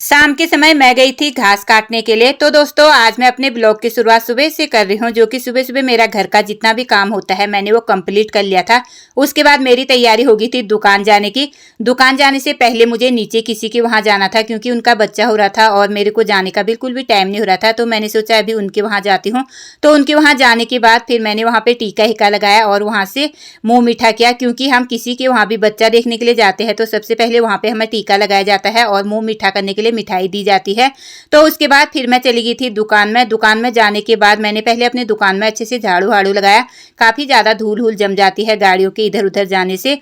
शाम के समय मैं गई थी घास काटने के लिए। तो दोस्तों आज मैं अपने ब्लॉग की शुरुआत सुबह से कर रही हूँ, जो कि सुबह सुबह मेरा घर का जितना भी काम होता है मैंने वो कंप्लीट कर लिया था। उसके बाद मेरी तैयारी हो गई थी दुकान जाने की। दुकान जाने से पहले मुझे नीचे किसी के वहाँ जाना था, क्योंकि उनका बच्चा हो रहा था और मेरे को जाने का बिल्कुल भी टाइम नहीं हो रहा था। तो मैंने सोचा अभी उनके वहाँ जाती हूँ। तो उनके वहाँ जाने के बाद फिर मैंने वहाँ पे टीका हिका लगाया और वहाँ से मुँह मीठा किया, क्योंकि हम किसी के वहाँ भी बच्चा देखने के लिए जाते हैं तो सबसे पहले वहाँ पे हमें टीका लगाया जाता है और मुँह मीठा करने के लिए मिठाई दी जाती है। तो उसके बाद फिर मैं चली गई थी दुकान में। दुकान में जाने के बाद मैंने पहले अपने दुकान में अच्छे से झाड़ू वाड़ू लगाया। काफ़ी ज़्यादा धूल हूल जम जाती है गाड़ियों के इधर उधर जाने से।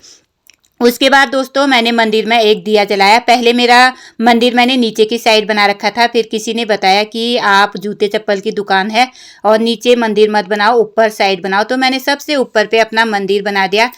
उसके बाद दोस्तों मैंने मंदिर में एक दिया जलाया। पहले मेरा मंदिर मैंने नीचे की साइड बना रखा था, फिर किसी ने बताया कि आप जूते चप्पल की दुकान है और नीचे मंदिर मत बनाओ, ऊपर साइड बनाओ। तो मैंने सबसे ऊपर पे अपना मंदिर बना दिया।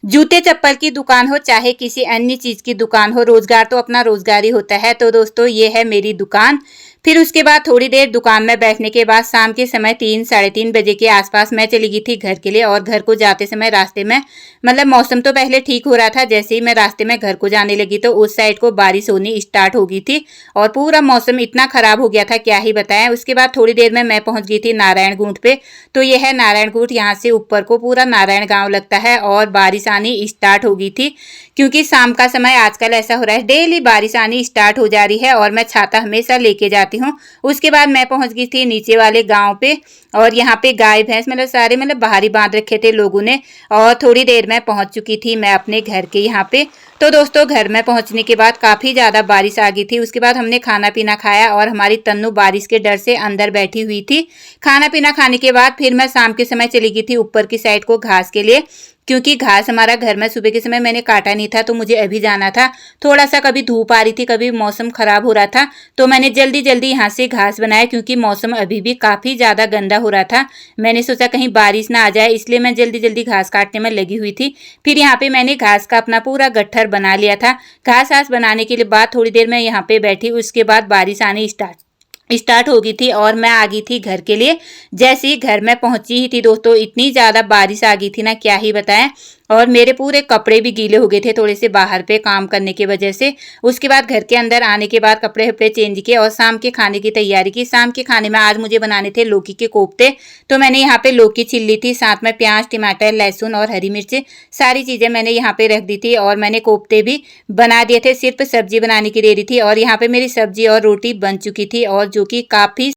जूते चप्पल की दुकान हो चाहे किसी अन्य चीज की दुकान हो, रोजगार तो अपना रोजगार ही होता है। तो दोस्तों ये है मेरी दुकान। फिर उसके बाद थोड़ी देर दुकान में बैठने के बाद शाम के समय 3 साढ़े 3 बजे के आसपास मैं चली गई थी घर के लिए। और घर को जाते समय रास्ते में मतलब मौसम तो पहले ठीक हो रहा था, जैसे ही मैं रास्ते में घर को जाने लगी तो उस साइड को बारिश होनी स्टार्ट हो गई थी और पूरा मौसम इतना खराब हो गया था क्या ही बताएं। उसके बाद थोड़ी देर में मैं पहुंच गई थी नारायण गूंठ पे। तो यह है नारायण गूंठ, यहाँ से ऊपर को पूरा नारायण गांव लगता है और बारिश आनी स्टार्ट हो गई थी, क्योंकि शाम का समय आजकल ऐसा हो रहा है डेली बारिश आनी स्टार्ट हो जा रही है और मैं छाता हमेशा लेके जाती हूँ। उसके बाद मैं पहुंच गई थी नीचे वाले गांव पे और यहाँ पे गाय भैंस मतलब सारे मतलब बाहर ही बांध रखे थे लोगों ने। और थोड़ी देर में पहुंच चुकी थी मैं अपने घर के यहाँ पे। तो दोस्तों घर में पहुंचने के बाद काफ़ी ज़्यादा बारिश आ गई थी। उसके बाद हमने खाना पीना खाया और हमारी तन्नू बारिश के डर से अंदर बैठी हुई थी। खाना पीना खाने के बाद फिर मैं शाम के समय चली गई थी ऊपर की साइड को घास के लिए, क्योंकि घास हमारा घर में सुबह के समय मैंने काटा नहीं था तो मुझे अभी जाना था। थोड़ा सा कभी धूप आ रही थी कभी मौसम खराब हो रहा था, तो मैंने जल्दी जल्दी यहाँ से घास बनाया, क्योंकि मौसम अभी भी काफ़ी ज़्यादा गंदा हो रहा था। मैंने सोचा कहीं बारिश ना आ जाए, इसलिए मैं जल्दी जल्दी घास काटने में लगी हुई थी। फिर यहाँ पे मैंने घास का अपना पूरा गट्ठर बना लिया था। घास आस बनाने के लिए बाद थोड़ी देर मैं यहाँ पे बैठी। उसके बाद बारिश आनी स्टार्ट हो गई थी और मैं आ गई थी घर के लिए। जैसे ही घर में पहुंची ही थी दोस्तों इतनी ज़्यादा बारिश आ गई थी ना क्या ही बताएं। और मेरे पूरे कपड़े भी गीले हो गए थे थोड़े से बाहर पे काम करने की वजह से। उसके बाद घर के अंदर आने के बाद कपड़े वपड़े चेंज किए और शाम के खाने की तैयारी की। शाम के खाने में आज मुझे बनाने थे लौकी के कोफ्ते। तो मैंने यहाँ पे लौकी छील ली थी, साथ में प्याज टमाटर लहसुन और हरी मिर्च सारी चीज़ें मैंने यहाँ पे रख दी थी और मैंने कोफ्ते भी बना दिए थे। सिर्फ सब्जी बनाने की देरी थी और यहाँ पे मेरी सब्जी और रोटी बन चुकी थी और जो कि काफ़ी